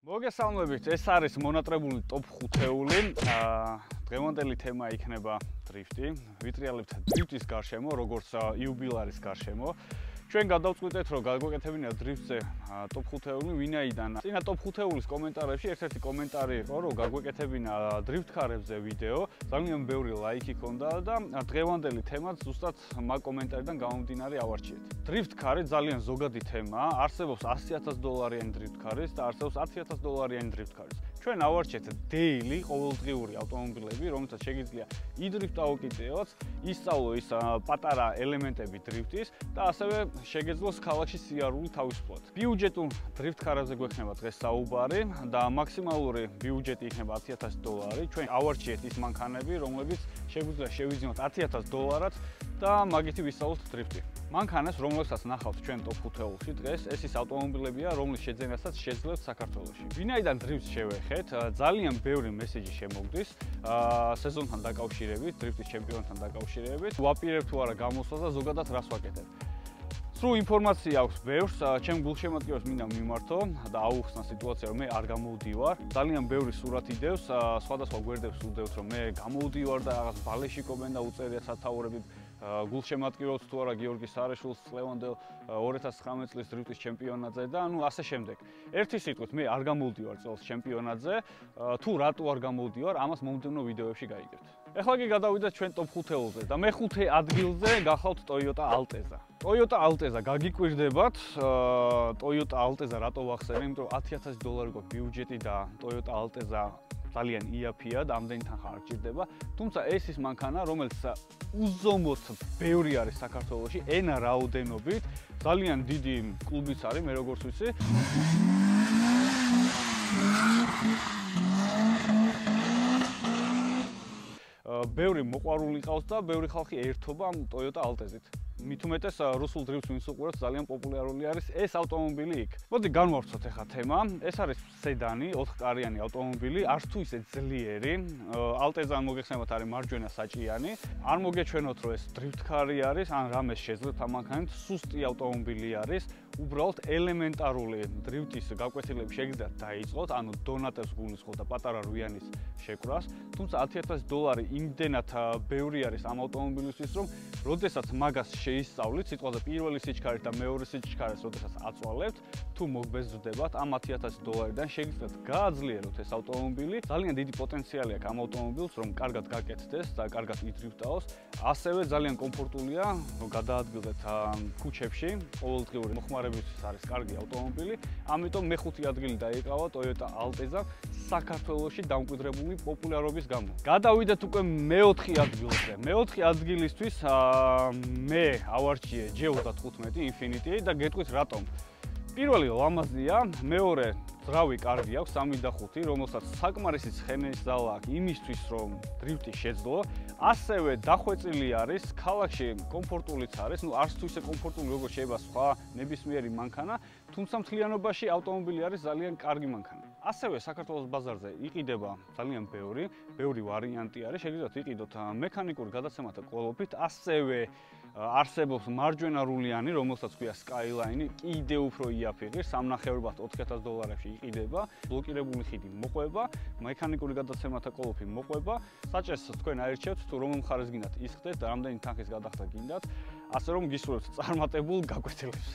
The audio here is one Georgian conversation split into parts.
მოგესალმებით, ეს არის მონატრებული ტოპ 5-ეული. დღევანდელი თემა იქნება დრიფტი. ვიტრიალებთ დრიფტის გარშემო, როგორც იუბილარის გარშემო. ჩვენ გადავწყვიტეთ, რომ გაგვეკეთებინა დრიფტზე ტოპ 5-ეული, ვინაიდან წინა ტოპ 5-ეულის კომენტარებში ერთ-ერთი კომენტარი იყო, რომ გაგვეკეთებინა დრიფტ კარებზე ვიდეო, ძალიან ბევრი ლაიქი ჰქონდა და დღევანდელი თემაც ზუსტად მაგ კომენტარიდან გამომდინარე ავარჩიეთ. დრიფტ კარი ძალიან ზოგადი თემაა, არსებობს $100,000 დრიფტ კარის და არსებობს $10,000 დრიფტ კარის. ჩვენ ავარჩიეთ daily ყოველდღიური ავტომობილები, რომელსაც შეგიძლია იდრიფტ აუკიდეოთ, ისწავლო ის პატარა ელემენტები დრიფტის და ასევე შეგეძლოს ქალაქში სიარული თავისუფლად. ბიუჯეტულ დრიფტ კარებზე გვექნება დღეს საუბარი და მაქსიმალური ბიუჯეტი იქნება $10,000. ჩვენ ავარჩიეთ ის მანქანები, რომლებიც შეგვიძლია შევიძინოთ $10,000 და მაგითი ვისწავლოთ დრიფტი. მანქანას, რომელსაც ნახავთ ჩვენ ტოპ 5-ში დღეს, ეს ის ავტომობილებია, რომლის შეძენასაც შეძლებთ საქართველოში. ვინაიდან დრიფტს შევეხეთ, ძალიან ბევრი მესეჯი შემოგდის სეზონთან დაკავშირებით, დრიფტის ჩემპიონთან დაკავშირებით. ვაპირებ თუ არა გამოსვლას და ზოგადად რას ვაკეთებ. სრულ ინფორმაცია აქვს ბევრს, ჩემ გულშემატკივრებს მინდა მიმართო და აუხსნა სიტუაცია, რომ მე არ გამოვდივარ. ძალიან ბევრი სურათი დევს, სხვადასხვა გვერდებს უდევთ, რომ მე გამოვდივარ და რაღაც ბალეში კომენ და უწერია სათაურები. გულშემატკივრობს თუ არა გიორგი სარაშვილს წლევანდელ 2019 წლის დრიფტის ჩემპიონატზე და ასე შემდეგ. ერთი სიტყვით მე არ გამოვდივარ წელს ჩემპიონატზე, თუ რატო არ გამოვდივარ, ამას მომდევნო ვიდეოებში გაიგებთ. ეხლა კი გადავიდეთ ჩვენ ტოპ 5-ელზე და მეხუთე ადგილზე გახავთ Toyota Altezza. Toyota Altezza გაგიკვირდებათ, Toyota Altezza რატო ვახსენე, იმიტომ რომ $10,000 გვაქვს ბიუჯეტი და Toyota Altezza ძალიან იაფია და ამდენი თანხა არ ჭირდება, თუმცა ეს ის მანქანა, რომელიც უზომოდ ბევრი არის საქართველოში, ენა რაოდენობით, ძალიან დიდი კლუბიც არის, მე როგორც ვიცი. ბევრი მოყვარული ყავს და ბევრი ხალხი ერთობა ამ Toyota Altezza-ით. მით უმეტეს რუსულ დრიფტს ვინც უყურებს, ძალიან პოპულარული არის ეს ავტომობილი იქ. მოდი განვავრცოთ ახლა თემა. ეს არის სედანი, 4-კარიანი ავტომობილი, არც თუ ისე ძლიერი. Altezza-ან მოგეხსენებათ არის მარჯვენა საჭიანი. არ მოგეჩვენოთ, რომ ეს დრიფტ კარი არის, ან რამეს შეძლებთ ამ მანქანით, სუსტი ავტომობილი არის. უბრალოდ ელემენტარული დრიფტის გაკვეთილები შეგიძლიათ დაიწყოთ, ანუ დონატებს გულისხმობთ და პატარა რვიანის შეკვრას. თუმცა $10,000 იმდენად ბევრი არის ამ ავტომობილისთვის, რომ როდესაც მაგას შეისწავლით, სიტყვაზე პირველი სიჩქარით და მეორე სიჩქარეს როდესაც აწვალებთ, თუ მოგბეზრდებათ ამ $10,000-დან შეგიძლიათ გააძლიეროთ ეს ავტომობილი. ძალიან დიდი პოტენციალი აქვს ამ ავტომობილს, რომ კარგად გაკეთდეს და კარგად იდრიფტაოს. ასევე ძალიან კომფორტულია, რომ გადაადგილდეთ ქუჩებში, ყოველდღიური მოხმარებისთვის არის კარგი ავტომობილი. ამიტომ მეხუთე ადგილი დაიკავა Toyota Altezza საქართველოში დამკვიდრებული პოპულარობის გამო. გადავიდეთ უკვე მეოთხე ადგილზე. მეოთხე ადგილისთვის მე ავარჩიე G35 Infiniti და გეტყვით რატომ. პირველი ლამაზია, მეორე ძრავი კარგი აქვს 3 და 5, რომელსაც საკმარისი ცხენის ზალა აქვს იმისთვის, რომ დრიფტი შეძლო. ასევე დახვეწილი არის, ქალაქში კომფორტულიც არის, არც თუ ისე კომფორტული როგორც შეიძლება სხვა ნებისმიერი მანქანა, თუმცა მთლიანობაში ავტომობილი არის ძალიან კარგი მანქანა. ასევე საქართველოს ბაზარზე იყიდება ძალიან ბევრი ვარიანტი არის, შეგიძლიათ იყიდოთ მექანიკური გადაცემათა ყოლოფით, ასევე არსებობს მარჯვენა რულიანი, რომელსაც ქვია Skyline, კიდე უფრო იაფი ღირს, სამნახევრებად $4,000-ში იყიდება, ბლოკირებული ხიდი მოყვება, მექანიკური გადაცემათა ყოლოფი მოყვება, საჭესს თქვენ აირჩევთ, თუ რომელ მხარეს გინდათ ისხდეთ და რამდენი თანხის გადახდა გინდათ, ასე რომ გისურვებთ წარმატებულ გაკვეთილებს.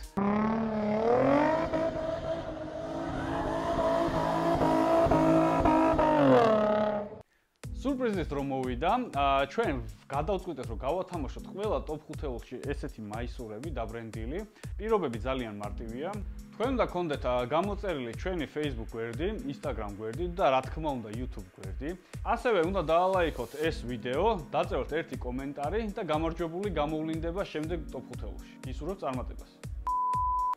სურპრიზით რომ მოვიდა, ჩვენ გადავწყვიტეთ, რომ გავათამაშოთ ყველა ტოპ 5-ში ესეთი მაისურები დაბრენდილი. პირობები ძალიან მარტივია. თქვენ უნდა გქონდეთ გამოწერილი ჩვენი Facebook გვერდი, Instagram გვერდი და რა თქმა უნდა YouTube გვერდი. ასევე უნდა დაალაიქოთ ეს ვიდეო, დაწეროთ ერთი კომენტარი და გამარჯვებული გამოვლინდება შემდეგ ტოპ 5-ში. გისურვებთ წარმატებას.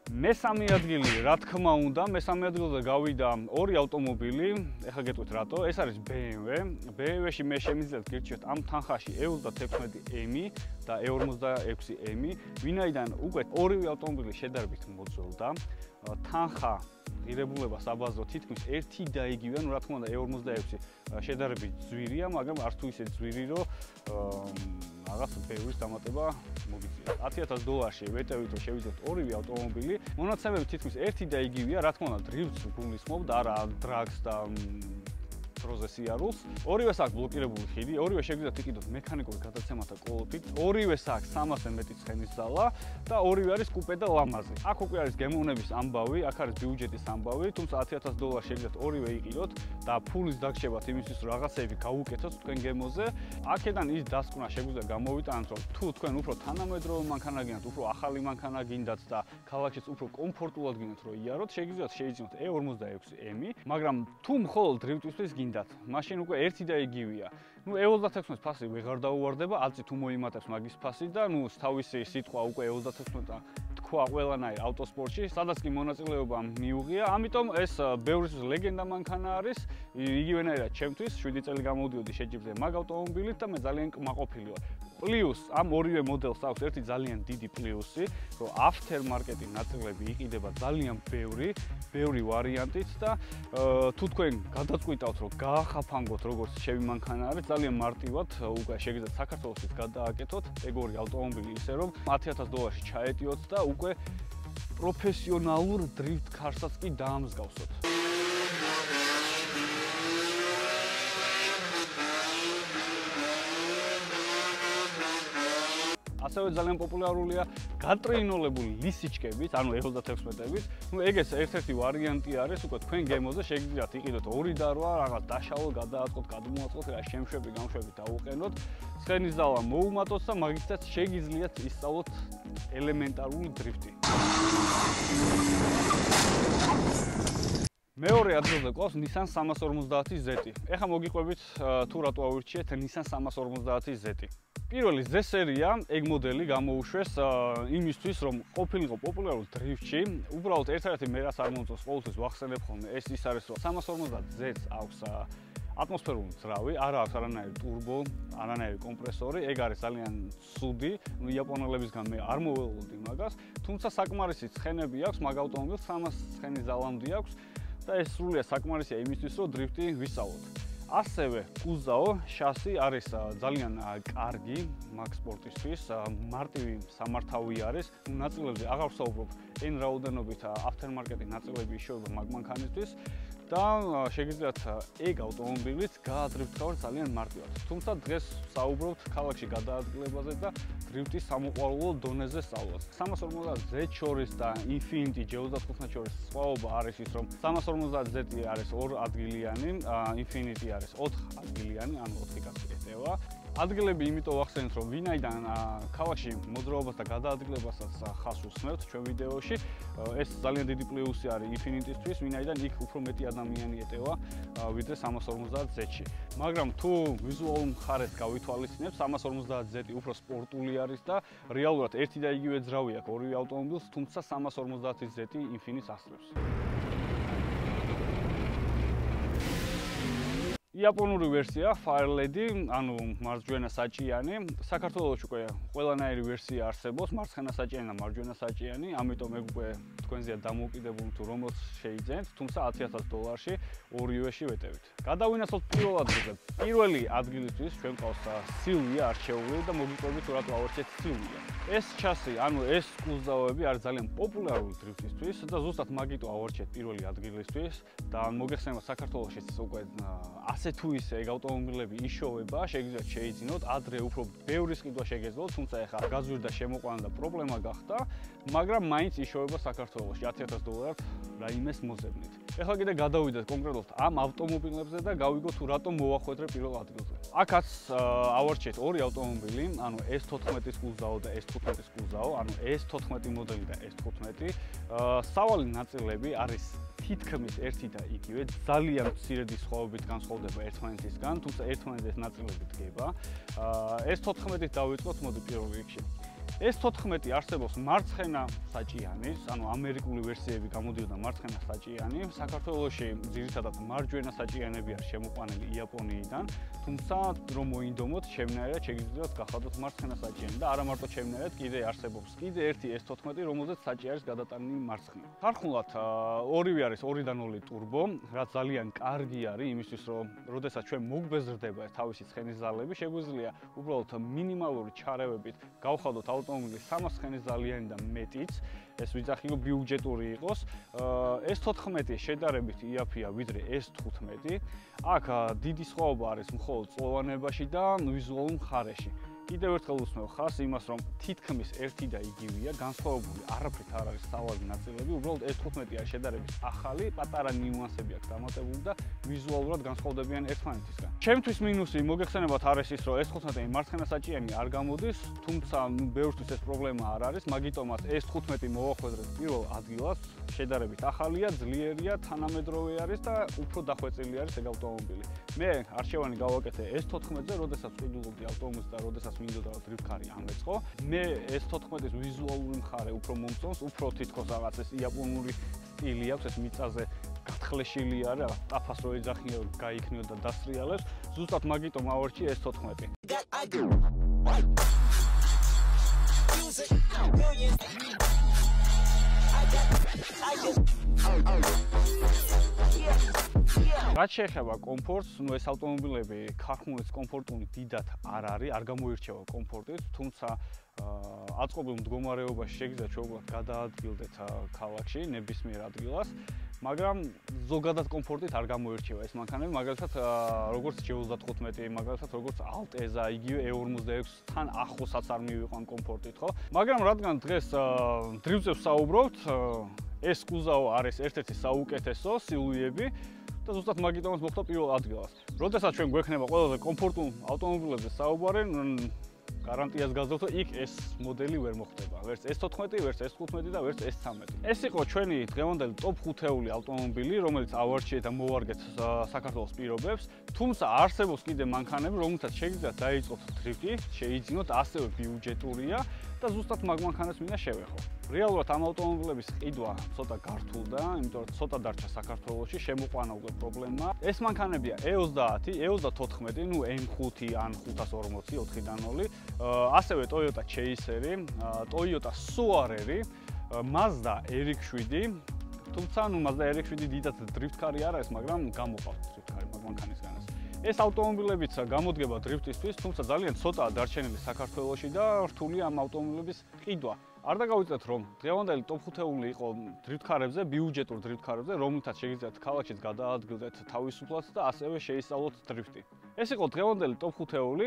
მესამე ადგილი, რა თქმა უნდა, მესამე ადგილზე გავიდა ორი ავტომობილი, ეხლა გეტყვით რატო, ეს არის BMW. BMW-ში მე შემიძლიათ გირჩიოთ ამ თანხაში E36M და E46M, ვინაიდან უკვე ორივე ავტომობილი შედარებით მოძველდა, თანხა ღირებულება საბაზრო თითქმის ერთი და იგივეა, რა თქმა უნდა E46 შედარებით ძვირია, მაგრამ არც თუ ისე ძვირი, რომ რაღაც ბევრის დამატება მოგიწიოთ. $10,000 ვეტევით რომ შევიძლიოთ ორივე ავტომობილი. მონაცემები თითქმის ერთი და იგივეა, რა თქმა უნდა, დრიფტს გულისხმობთ, არა დრაგს და დროზე სიარულს. ორივეს აქვს ბლოკირებული ხიდი, ორივე შეგიძლიათ იყიდოთ მექანიკური გადაცემათა კოლოფით, ორივეს აქვს 300-დან მეტი ცხენის ზალა და ორივე არის კუპე და ლამაზი. აქ უკვე არის გემოვნების ამბავი, აქ არის ბიუჯეტის ამბავი, თუმცა $10,000 შეგიძლიათ ორივე იყიდოთ და ფულის დაგრჩებათ იმისთვის, რომ რაღაცეები გაუკეთოთ თქვენ გემოზე. აქედან ის დასკვნა შეგვიძლია გამოვიტანოთ, რომ თუ თქვენ უფრო თანამედროვე მანქანა გინდათ, უფრო ახალი მანქანა გინდათ და ქალაქშიც უფრო კომფორტულად გინდათ რომ იაროთ, შეგიძლიათ შეიძინოთ E46M, მაგრამ თუ მხოლოდ დრიფტისთვის გინდათ, მაშინ უკვე ერთი და იგივეა. E36 ფასი ვეღარ დაუვარდება, აწი თუ მოიმატებს მაგის ფასი და თავისი სიტყვა უკვე E36 თქვა ყველანაირ ავტოსპორტში, სადაც კი მონაწილეობა მიუღია. ამიტომ ეს ბევრისთვის ლეგენდა მანქანა არის, იგივენაირად ჩემთვის 7 წელი გამოვდიოდი შეჯიბრზე მაგ ავტომობილით და მე ძალიან კმაყოფილი ვარ. პლუს ამ ორივე მოდელს აქვს ერთი ძალიან დიდი პლუსი, რომ aftermarket ნაწილები იყიდება ძალიან ბევრი ვარიანტით და თუ თქვენ გადაწყვიტავთ რომ გაახაფანგოთ როგორც შევი მანქანა არის, ძალიან მარტივად უკვე შეგიძლიათ საქართველოშიც გადააკეთოთ ეგ ორი ავტომობილი ისე რომ $10,000 ჩაეტიოთ და უკვე პროფესიონალურ დრიფტ კარსაც კი დაამსგავსოთ. ასევე ძალიან პოპულარულია გატრეინოლებული ლისიჩკებით, ანუ E36-ებით. ეგეც ერთ-ერთი ვარიანტი არის, უკვე თქვენ გემოზე შეგიძლიათ იყიდოთ 2 და 8, რაღაც დაშალო, გადააწყოთ, გადმოაწყოთ, რა შემშვები, გამშვები დაუყენოთ. ცხენის ზალა მოუმატოთ და მაგითაც შეგიძლიათ ისწავლოთ ელემენტარული დრიფტი. მეორე ადგილზე ყავს Nissan 350Z. ეხლა მოგიყვებით თუ რატო ავირჩიეთ Nissan 350Z. პირველი Z სერია, ეგ მოდელი გამოუშვეს იმისთვის, რომ ყოფილიყო პოპულარულ დრიფტში. უბრალოდ ერთ-ერთი მე რაც არ მომწონს, ყოველთვის ვახსენებ ხოლმე, ის არის, რომ 350Z-ს აქვს ატმოსფერული ძრავი, არ აქვს არანაირი ტურბო, არანაირი კომპრესორი, ეგ არის ძალიან ცუდი. იაპონელებისგან მე არ მოველოდი მაგას, თუმცა საკმარისი ცხენები აქვს მაგ ავტომობილს, 300 ცხენის ზალამდე აქვს. და ეს სრულიად საკმარისია იმისთვის, რომ დრიფტი ვისწავლოთ. ასევე კუზაო შასი არის ძალიან კარგი მაგ სპორტისთვის, მარტივი სამართავი არის. ნაწილებზე აღარ ვსაუბრობ, n რაოდენობით aftermarket ნაწილები იშოვება მაგ მანქანისთვის და შეგიძლიათ ეგ ავტომობილით გაადრიფტავთ ძალიან მარტივად. თუმცა დღეს ვსაუბრობთ ქალაქში გადაადგილებაზე და დრიფტის სამოყვარულო დონეზე სწავლას. 350Z შორის და Infiniti G35 შორის სხვაობა არის ის, რომ 350Z არის 2 ადგილიანი, Infiniti არის 4 ადგილიანი, ანუ 4 კაცი ეტევა. ადგილები იმიტომ ვახსენეთ, რომ ვინაიდან ქალაქში მოძრაობას და გადაადგილებასაც ხას უსმევთ ჩვენ ვიდეოში, ეს ძალიან დიდი პლუსი არის Infiniti-ისთვის, ვინაიდან იქ უფრო მეტი ადამიანი ეტევა ვიდრე 350Z-ში. მაგრამ თუ ვიზუალურ მხარეს გავითვალისწინებთ, 350Z უფრო სპორტული არის და რეალურად ერთი და იგივე ძრავი აქვს ორივე ავტომობილს, თუმცა 350Z Infiniti-ს ასწრებს. იაპონური ვერსია Firelady, ანუ მარჯვენა საჭიანი. საქართველოში უკვე ყველანაირი ვერსია არსებობს, მარცხენა საჭიანი და მარჯვენა საჭიანი, ამიტომ ეგ უკვე თქვენზეა დამოუკიდებელი თუ რომელს შეიძენთ, თუმცა $10,000-ში ორივეში ვეტევით. გადავინაცვლოთ პირველ ადგილზე. პირველი ადგილისთვის ჩვენ ყავს Silvia არჩეული და მოგიყვებით თუ რატო ავარჩიეთ Silvia. ეს ჩასი, ანუ ეს კუზაოები არის ძალიან პოპულარული დრიფტისთვის და ზუსტად მაგიტო ავარჩიეთ პირველი ადგილისთვის და მოგეხსენება საქართველოში უკვე ასე თუ ისე ეგ ავტომობილები იშოვება, შეგიძლიათ შეიძინოთ, ადრე უფრო ბევრი სყიდვა შეგეძლოთ, თუმცა ეხლა გაზვირდა შემოყვანა და პრობლემა გახდა, მაგრამ მაინც იშოვება საქართველოში $10,000 რაიმეს მოძებნით. ეხლა კიდე გადავიდეთ კონკრეტულად ამ ავტომობილებზე და გავიგოთ თუ რატომ მოვახვედრე პირველ ადგილზე. აქაც ავარჩიეთ ორი ავტომობილი, ანუ S14-ის კუზაო და S15-ის კუზაო, ანუ S14 მოდელი და S15. სავალი ნაწილები არის თითქმის ერთი და იგივე, ძალიან მცირედი სხვაობით განსხვავდება ერთმანეთისგან, თუმცა ერთმანეთის ნაწილები დგება. S14-ით დავიწყოთ, მოდი პირველ რიგში. S14 არსებობს მარცხენა საჭიანის, ანუ ამერიკული ვერსიები გამოდიოდა მარცხენა საჭიანი. საქართველოში ძირითადად მარჯვენა საჭიანები არის შემოყვანილი იაპონიიდან, თუმცა რომ მოინდომოთ, ჩემნაირად შეგიძლიათ გახადოთ მარცხენა საჭიანი და არა მარტო ჩემნაირად, კიდე არსებობს კიდე ერთი S14, რომელზეც საჭი არის გადატანილი მარცხნივ. ხარხულად ორივე არის 2.0 ტურბო, რაც ძალიან კარგი არის იმისთვის, რომ როდესაც ჩვენ მოგვეზრდება თავისი ცხენის ზალები, შეგვიძლია უბრალოდ მინიმალური ჩარევებით გავხადოთ ავტომობილი 300 ცხენის ზალიანი და მეტიც, ეს ვიძახი რომ ბიუჯეტური იყოს. S14 შედარებით იაფია ვიდრე S15. აქ დიდი სხვაობა არის მხოლოდ წლოვანებაში და ვიზუალურ მხარეში. კიდევ ერთხელ უსმევ ხას იმას, რომ თითქმის ერთი და იგივეა, განსხვავებული არაფრით არ არის სავალი ნაწილები, უბრალოდ S15 არის შედარებით ახალი, პატარა ნიუანსები აქვს დამატებული და ვიზუალურად განსხვავდებიან ერთმანეთისგან. ჩემთვის მინუსი მოგეხსენებათ არის ის, რომ S15 მარცხენა საჭიანი არ გამოდის, თუმცა ბევრთვის ეს პრობლემა არ არის, მაგიტომაც S15 მოვახვედრეთ პირველ ადგილას, შედარებით ახალია, ძლიერია, თანამედროვე არის და უფრო დახვეწილი არის ეგ ავტომობილი. მე არჩევანი გავაკეთე S14-ზე, როდესაც ვყიდულობდი ავტომობილს და როდესაც მინდოდა დრიფტკარი ამეწყო. მე S14-ის ვიზუალური მხარე უფრო მომწონს, უფრო თითქოს რაღაც ეს იაპონური სტილი აქვს, ეს მიწაზე გათხრეშილი არის, რაღაც ტაფას რო ეძახიო, გაიქნიო და დასრიალებს. ზუსტად მაგიტომ ავარჩი S14. რაც შეეხება კომფორტს, ეს ავტომობილები ქარხნულის კომფორტული დიდად არ არის, არ გამოირჩევა კომფორტით, თუმცა აწყობილ მდგომარეობაში შეგიძლიათ შეუძლოთ გადაადგილდეთ ქალაქში ნებისმიერ ადგილას, მაგრამ ზოგადად კომფორტით არ გამოირჩევა ეს მანქანები, მაგალითად როგორც G35, მაგალითად როგორც Alteza, იგივე E46-თან ახლოსაც არ მივიყვან კომფორტით, ხო? მაგრამ რადგან დღეს დრივზე ვსაუბრობთ, ეს კუზავ არის ერთ-ერთი საუკეთესო სილუიები და ზუსტად მაგიტომაც მოხდა პირველ ადგილას. როდესაც ჩვენ გვექნება ყველაზე კომფორტულ ავტომობილებზე საუბარი, გარანტიას გაძლევთ, რომ იქ ეს მოდელი ვერ მოხდება. ვერც S14, ვერც S15 და ვერც S13. ეს იყო ჩვენი დღევანდელი ტოპ 5-ეული ავტომობილი, რომელიც ავარჩიეთ და მოვარგეთ საქართველოს პირობებს. თუმცა არსებობს კიდე მანქანები, რომელთაც შეგიძლიათ დაიწყოთ დრიფტი, შეიძინოთ, ასევე ბიუჯეტურია და ზუსტად მაგ მანქანას მინდა შევეხო. რეალურად ამ ავტომობილების ყიდვა ცოტა გართულდა, იმიტომ რომ ცოტა დარჩა საქართველოში, შემოყვანა უკვე პრობლემა. ეს მანქანებია E30, E34, ნუ M5 ან 540 4x0, ასევე Toyota Chaser, Toyota Soarer, Mazda RX-7, თუმცა ნუ Mazda RX-7 დიდად დრიფტკარი არ არის, მაგრამ გამოყავთ დრიფტკარი მაგ მანქანისგან. ეს ავტომობილებიც გამოდგება დრიფტისთვის, თუმცა ძალიან ცოტაა დარჩენილი საქართველოში და რთულია ამ ავტომობილების ყიდვა. არ დაგავიწყდეთ, რომ დღევანდელი ტოპ 5-ეული იყო დრიფტკარებზე, ბიუჯეტურ დრიფტკარებზე, რომლითაც შეგიძლიათ ქალაქშიც გადაადგილდეთ თავისუფლად და ასევე შეისწავლოთ დრიფტი. ეს იყო დღევანდელი ტოპ 5-ეული.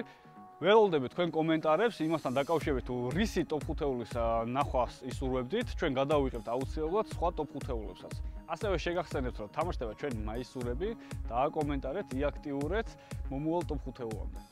ველოდები თქვენ კომენტარებს იმასთან დაკავშირებით, თუ რისი ტოპ 5-ეულის ნახვას ისურვებდით, ჩვენ გადავიღებთ აუცილებლად სხვა ტოპ 5-ეულებსაც. ასევე შეგახსენებთ, რომ თამაშდება ჩვენი მაისურები, დააკომენტარეთ, იაქტიურეთ მომავალ ტოპ 5-ეულამდე.